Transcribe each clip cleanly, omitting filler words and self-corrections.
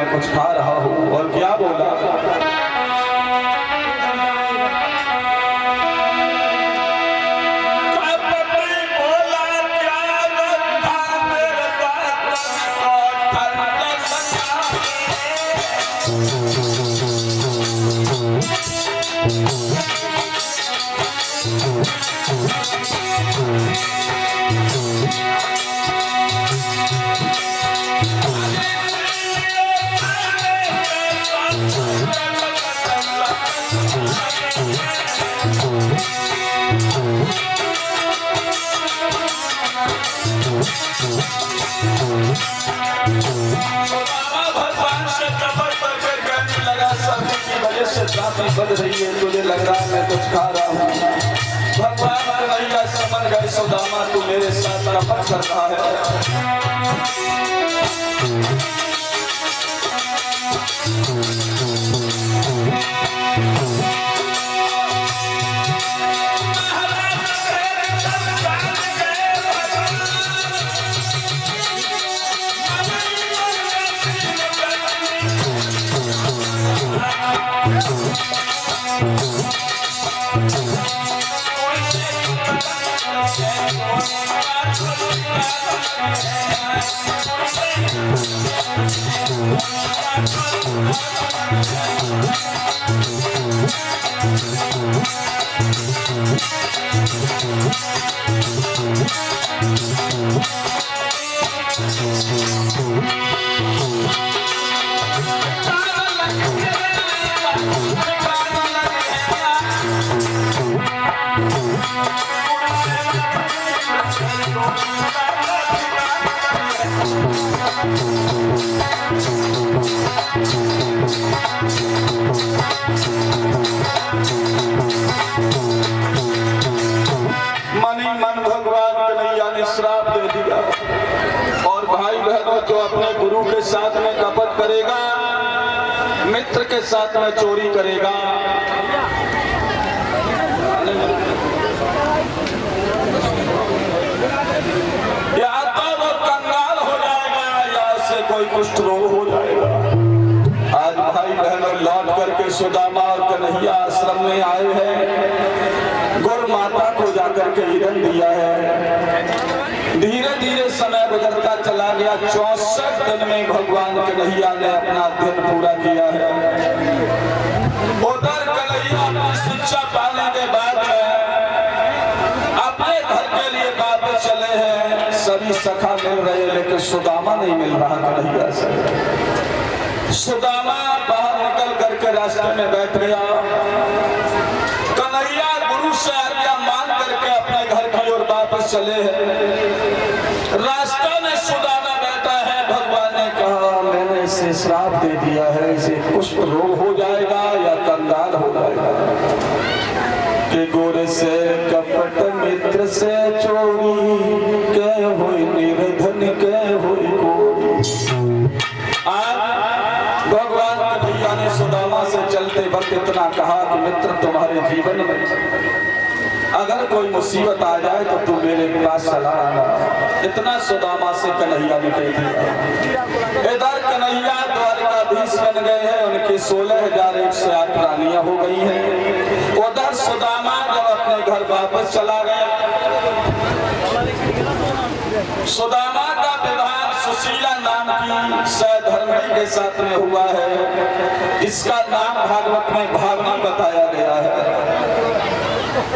मैं कुछ खा रहा हूँ। और क्या बोला? बद रही है, तुझे लग रहा है मैं कुछ खा रहा हूँ। भगवान कन्हैया समझ गए सुदामा तू मेरे साथ कपट कर रहा है। मन भगवान कन्हैया ने श्राप दे दिया। और भाई बहनों, जो अपने गुरु के साथ में कपट करेगा, मित्र के साथ में चोरी करेगा, या तो वो कंगाल हो जाएगा या उससे कोई कुष्ठ रोग हो जाएगा। आज भाई बहनों लौट करके सुदामा और कन्हैया आश्रम में आए हैं। गौर माता को जाकर के हिरण दिया है। धीरे धीरे समय गुजरता चला गया। 64 दिन में भगवान कन्हैया ने अपना अध्ययन पूरा किया है। उधर कन्हैया की शिक्षा पाने के बाद अपने घर के लिए वापस चले हैं। सभी सखा मिल रहे लेकिन सुदामा नहीं मिल रहा कन्हैया से। सुदामा बाहर निकल करके रास्ते में बैठ गया। कन्हैया गुरु से आज्ञा मान करके अपने घर की ओर वापस चले हैं। रास्ते में सुदामा बैठा है। भगवान ने कहा मैंने इसे श्राप दे दिया है, इसे कुष्ठ रोग हो जाएगा या कंगाल हो जाएगा। कि गुरु से कपट मित्र से चोरी के हुई निर्धन के हुई भगवान कन्हैया ने सुदामा से चलते वक्त इतना कहा कि मित्र तुम्हारे जीवन में अगर कोई मुसीबत आ जाए तो तू मेरे पास चला आना। इतना सुदामा से कन्हैया ने कह दिया। इधर कन्हैया द्वारकाधीश बन गए हैं। उनकी 16,108 रानियां हो गई हैं। उधर सुदामा जब अपने घर वापस चला गया, सुदामा का विवाह सुशीला नाम की सधर्मणी के साथ में हुआ है। इसका नाम भागवत में भावनी बताया गया है।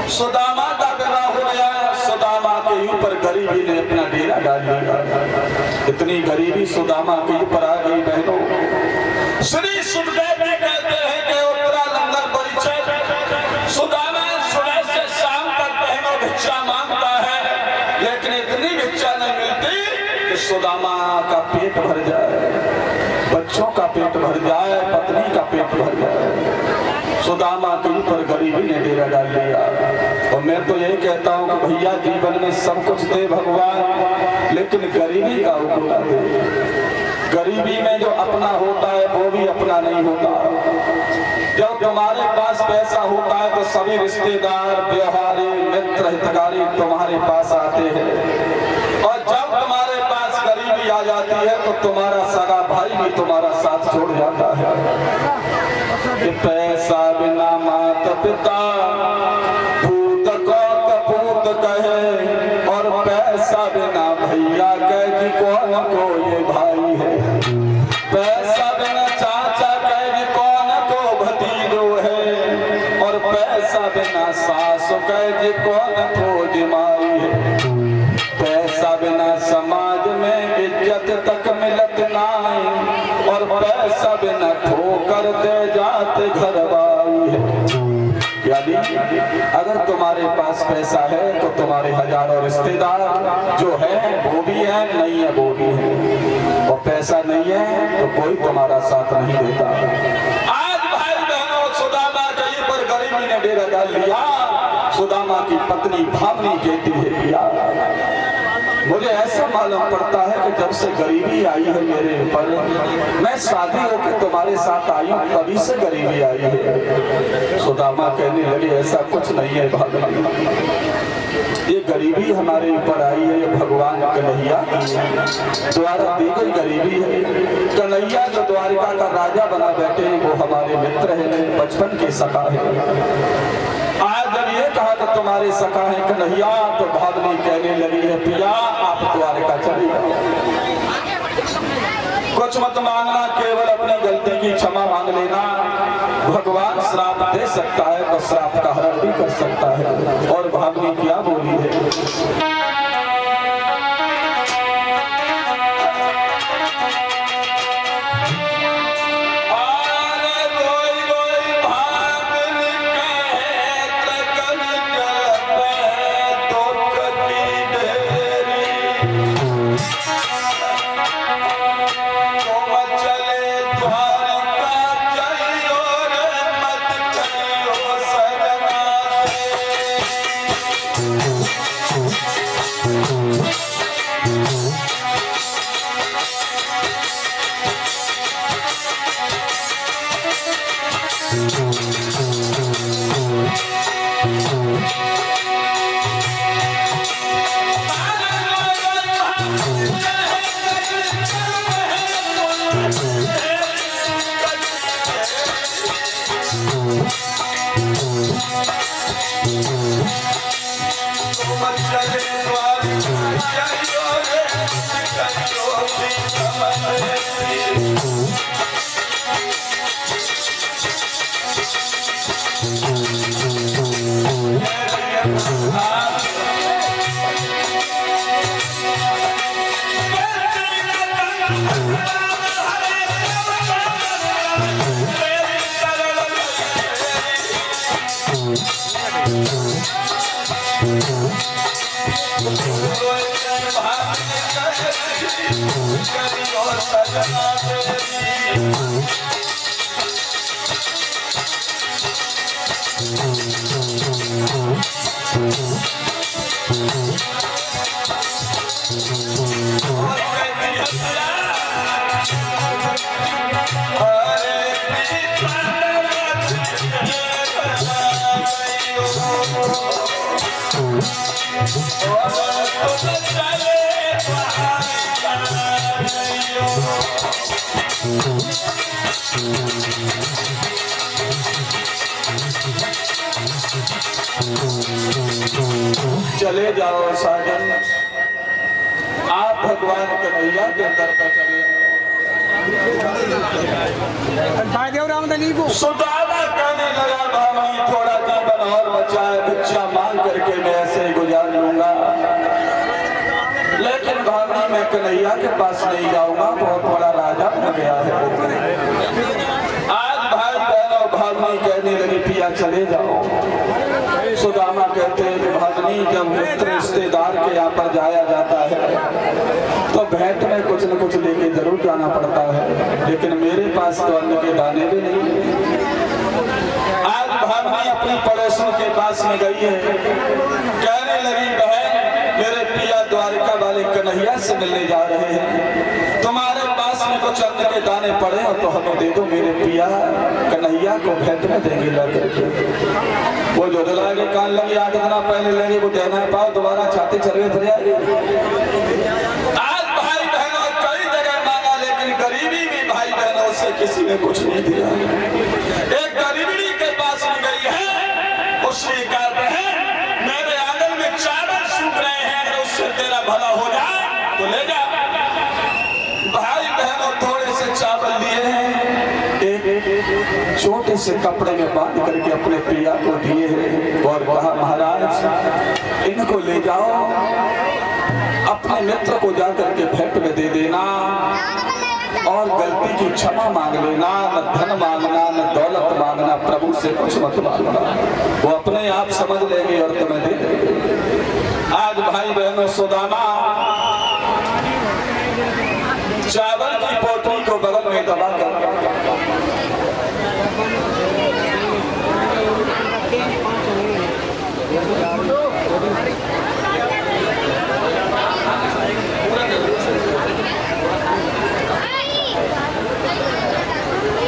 सुदामा का विवाह हो गया। सुदामा के ऊपर गरीबी ने अपना डेरा डाल दिया। इतनी गरीबी सुदामा के ऊपर आ गई बहनों। श्री सुखदेव जी कहते हैं कि उत्तरा लंगर परिचय सुदामा सुबह से शाम तक बहनों भिक्षा मांगता है, लेकिन इतनी भिक्षा नहीं मिलती कि सुदामा का पेट भर जाए, बच्चों का पेट भर जाए, पत्नी का पेट भर जाए। सुदामा के ऊपर गरीबी ने डेरा डाल दिया। और मैं तो यही कहता हूँ कि भैया जीवन में सब कुछ दे भगवान, लेकिन गरीबी का उपकार दे। गरीबी में जो अपना होता है वो भी अपना नहीं होता। जब तुम्हारे पास पैसा होता है तो सभी रिश्तेदार, व्यवहारी, मित्र, हितकारी तुम्हारे पास आते हैं। और जब तुम्हारे पास गरीबी आ जाती है तो तुम्हारा सगा भाई भी तुम्हारा साथ छोड़ जाता है कि पैसा बिना माता पिता पूत को कपूत कहे, और पैसा बिना भैया कह जी कौन को ये भाई है। पैसा बिना चाचा कह जी कौन को भतीजो है, और पैसा बिना सास कह जी कौन को जमाई है। पैसा बिना समाज में इज्जत तक मिलत नहीं, और पैसा बिना ठोकर दे जाते घरवाई है। यानी अगर तुम्हारे पास पैसा है तो तुम्हारे हजारों रिश्तेदार जो है वो भी है, नहीं है वो भी है, और पैसा नहीं है तो कोई तुम्हारा साथ नहीं देता। आज भाई बहनों, सुदामा कहीं पर गरीबी ने डेरा डाल लिया। सुदामा की पत्नी भावनी कहती है पिया, मुझे ऐसा मालूम पड़ता है कि जब से गरीबी आई है मेरे ऊपर, मैं शादी होकर तुम्हारे साथ आई हूँ तभी से गरीबी आई है। सुदामा कहने लगे ऐसा कुछ नहीं है भाभी, ये गरीबी हमारे ऊपर आई है, ये भगवान कन्हैया द्वारा दी गई गरीबी है। कन्हैया जो द्वारिका का राजा बना बैठे हैं वो हमारे मित्र हैं, बचपन के सखा है। आज जब ये कहा कि तुम्हारे सखा है कन्हैया, तो भावनी कहने लगी है पिया आप द्वारिका चले जाओ, कुछ मत मांगना, केवल अपनी गलती की क्षमा मांग लेना। भगवान श्राप दे सकता है तो श्राप का हरण भी कर सकता है। और भावनी क्या बोली है, चले जाओ साजन, आप भगवान कन्हैया के दर पर चले। सुदामा कहने लगा भाभी थोड़ा जीवन और बचाए, भिक्षा मांग करके मैं ऐसे गुजार लूंगा, लेकिन भाभी मैं कन्हैया के पास नहीं जाऊंगा, बहुत बड़ा राजा बन गया है। आज भाई बहनों भाभी कहने लगी पिया चले जाओ। सुदामा कहते हैं कि भागनी जब मित्र रिश्तेदार के यहाँ पर जाया जाता है तो भेंट में कुछ न कुछ लेके जरूर जाना पड़ता है, लेकिन मेरे पास तो अन्न के दाने भी नहीं। आज भागनी अपनी पड़ोसियों के पास में गई है, कहने लगी बहन मेरे पिया द्वारिका वाले कन्हैया से मिलने जा रहे हैं, तुम्हारे पास में कुछ अन्न के दाने पड़े हो तो हमें दे दो, मेरे पिया कन्हैया को भेंट में देंगे ला करके। वो जो के कान लगी आठ दिन पहले लगे वो देना पाओ दोबारा छाती चरवे फिर जाएगी। आज भाई बहनों कई जगह मांगा, लेकिन गरीबी भी भाई किसी ने कुछ नहीं दिया। एक गरीबड़ी के पास में गई है, उसने कहा बहन मेरे आंगन में चावल सूख रहे हैं, अगर उससे तेरा भला हो जाए तो ले जा। भाई बहनों थोड़े से चावल लिए हैं, एक छोटे से कपड़े में बांध करके अपने पिया को दिए हैं और कहा महाराज इनको ले जाओ, अपने मित्र को जाकर के भेंट में दे देना और गलती की क्षमा मांग लेना, न धन मांगना न दौलत मांगना, प्रभु से कुछ मत मांगना, वो अपने आप समझ लेंगे और तुम्हें दे देंगे। आज भाई बहनों सुदामा चावल की पोटली को बगल में दबा कर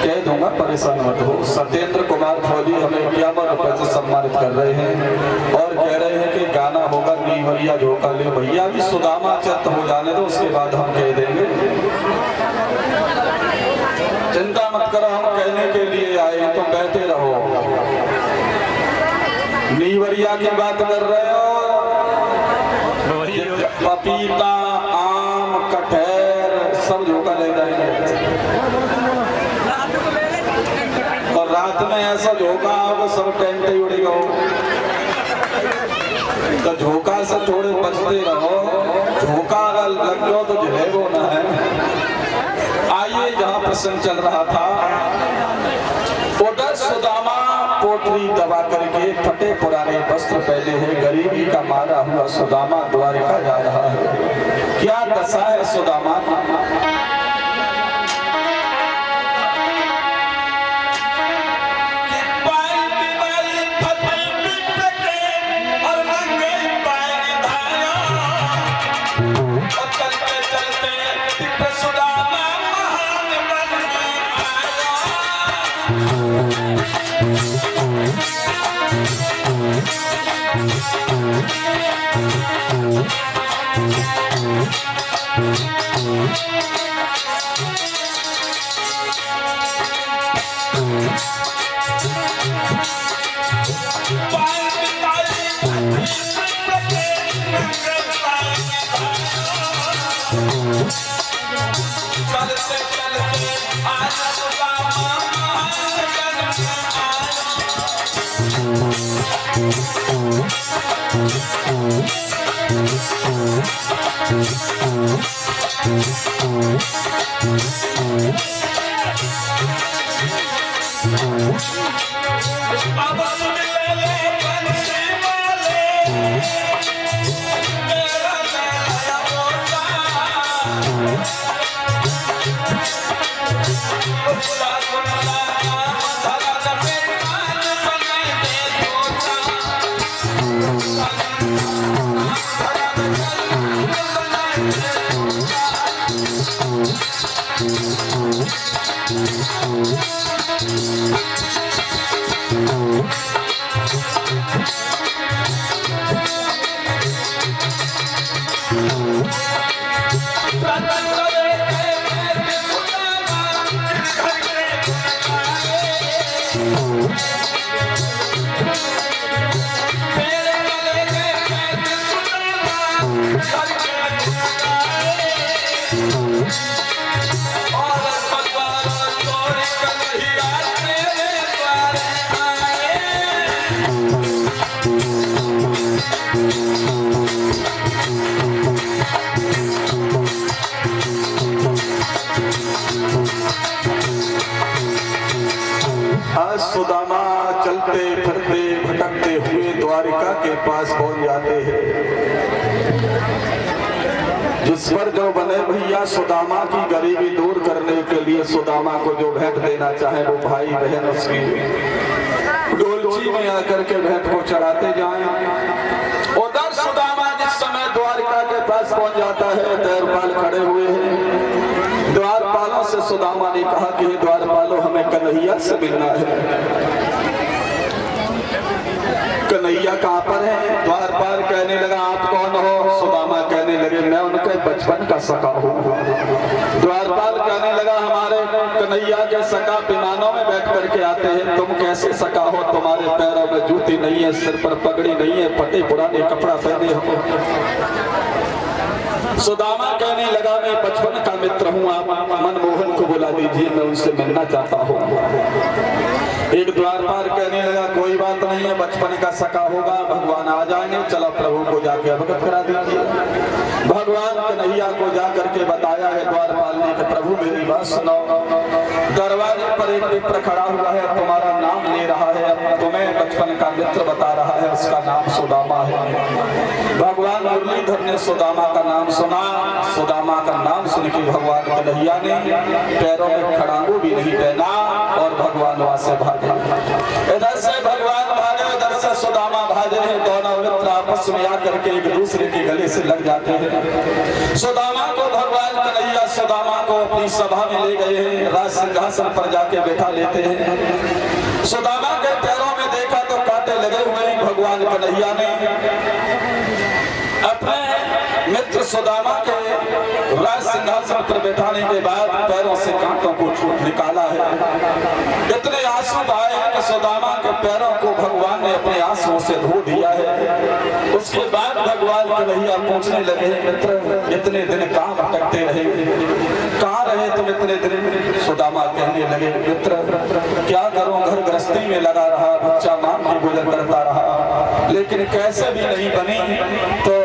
कह दूंगा, परेशान मत हो। सत्येंद्र कुमार फौजी हमें 51 रुपए से सम्मानित कर रहे हैं और कह रहे हैं कि गाना होगा नीवरिया झोंका ले भैया, भी सुदामा चर्त हो जाने दो, उसके बाद हम कह देंगे। चिंता मत करो, हम कहने के लिए आए तो बैठे रहो। नीवरिया की बात कर रहे हो, पपीता आम कटहर सब झोंका ले जाएंगे और रात में ऐसा झोंका हो सब टेंट ही उड़ेगा। तो झोंका से थोड़े बचते रहो, झोंका अगर लग जाओ तो जलेबो ना है। आइए जहाँ प्रसंग चल रहा था, उधर सुदामा पोटली दबा करके फटे पुराने वस्त्र पहने हैं, गरीबी का मारा हुआ सुदामा द्वारिका जा रहा है। क्या दशा है सुदामा, आज सुदामा चलते फिरते भटकते हुए द्वारिका के पास पहुंच जाते हैं, जिस पर जो बने भैया सुदामा की गरीबी दूर करने के लिए सुदामा को जो भेंट देना चाहे वो भाई बहन उसकी डोलची में आकर के भेंट को चढ़ाते जाएं। उधर सुदामा जिस समय द्वारिका के पास पहुंच जाता है, द्वारपाल खड़े हुए हैं। द्वारपालों से सुदामा ने कहा कि द्वारपालों हमें कन्हैया से मिलना है। कन्हैया कहाँ पर है? द्वारपाल कहने लगा आप कौन हो? सुदामा कहने लगे मैं उनके बचपन का सखा हूँ। द्वारपाल कहने लगा हमारे कन्हैया के सखा विमानों में बैठ करके आते हैं, तुम कैसे सखा हो? तुम्हारे पैरों में जूती नहीं है, सिर पर पगड़ी नहीं है, फटे पुराने कपड़ा पहने हो। सुदामा कहने लगा मैं बचपन का मित्र हूँ, आप मनमोहन को बुला दीजिए, मैं उनसे मिलना चाहता हूँ। एक द्वारपाल कहने लगा कोई बात नहीं है, बचपन का सखा होगा, भगवान आ जाएंगे, चलो प्रभु को जाके अवगत करा दीजिए। भगवान कन्हैया को जाकर के बताया है द्वारपाल ने कि प्रभु मेरी बात सुनो, दरवाजे पर एक मित्र खड़ा हुआ है, तुम्हारा नाम ले रहा है, तुम्हें बचपन का मित्र बता रहा है, उसका नाम सुदामा है। भगवान मुरलीधर ने सुदामा का नाम सुना। सुदामा का नाम सुन के भगवान कन्हैया ने पैरों में खड़ांगू भी नहीं पहना और भगवान वहां से भागे। इधर से भगवान भागे, उधर से सुदामा भागे, दोनों मित्र आपस में आकर के एक दूसरे के गले से लग जाते हैं। सुदामा को भगवान कन्हैया सुदामा को अपनी सभा में ले गए हैं, राज सिंहासन पर जाके बैठा लेते हैं। सुदामा के पैरों में देखा तो कांटे लगे हुए। भगवान कन्हैया ने अपने मित्र सुदामा के राज सिंहासन पर बैठाने के बाद पैरों से कांटों को निकाला है। इतने आंसू बहाए हैं कि सुदामा के पैरों को भगवान ने अपने आंसुओं से धो दिया है। उसके बाद भगवान कन्हैया पूछने लगे मित्र इतने दिन कहाँ भटकते रहे, कहाँ रहे तुम इतने दिन? सुदामा कहने लगे मित्र क्या करूं, घर गृहस्थी में लगा रहा, बच्चा मान के गुजर करता रहा, लेकिन कैसे भी नहीं बनी तो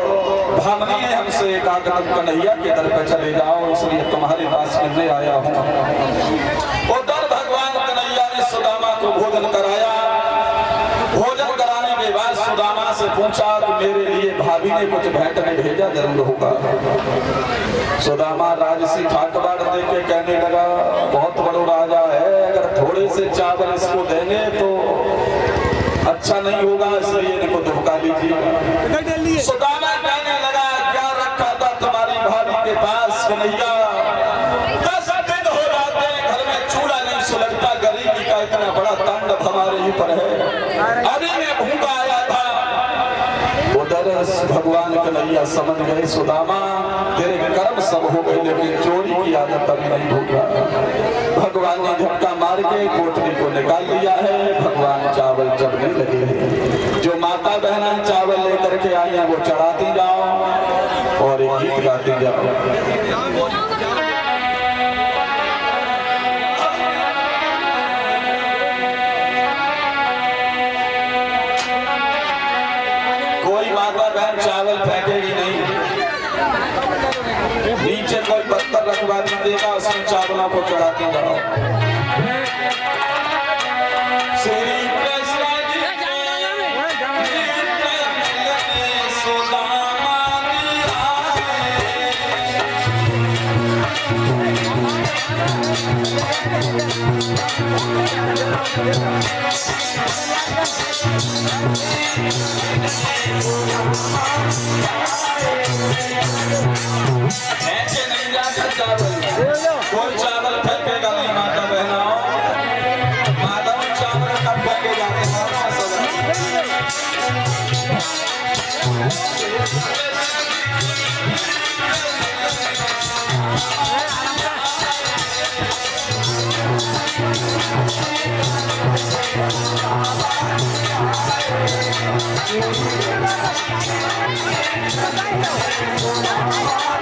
भामनी है हमसे एक आगतम कन्हैया के दर पे चले जाओ, इसलिए तुम्हारे पास मिलने आया हूँ। उधर भगवान कन्हैया ने सुदामा को भोजन कराया। भोजन कराने के बाद सुदामा से पूछा कि मेरे लिए भाभी ने कुछ भेंट में भेजा जरूर होगा। सुदामा राजसी ठाकबाड़ देख के कहने लगा बहुत बड़ा राजा है, अगर थोड़े से चावल इसको देंगे तो अच्छा नहीं होगा, इसलिए इनको धोखा दीजिए। सुदामा कहने लगा क्या रखा था तुम्हारी भाभी के पास? कन्हैया 10 दिन हो जाते हैं घर में चूल्हा नहीं सुलगता, गरीबी का इतना बड़ा तांडव हमारे ऊपर है, अभी मैं भूखा आया था। उधर भगवान कन्हैया समझ गए सुदामा तेरे कर्म सब हो गए, लेकिन चोरी की आदत अभी नहीं होगा। भगवान ने झटका मार के कोठरी को निकाल लिया है। भगवान चावल चढ़ने लगे हैं। जो माता बहना चावल लेकर के आई है वो चढ़ाती जाओ और एक गीत गाती जाओ। कोई माता बहन चावल फेंकेगी नहीं, नीचे कोई पत्थर रखवा देगा, उसमें चावलों को चढ़ाते जाओ। श्री कृष्ण ऐसे नहीं जाता चावल, कोई चावल फेंकेगा नहीं माता बहनाओं, माधव चावल कब फेंके जाते हैं। Thank you.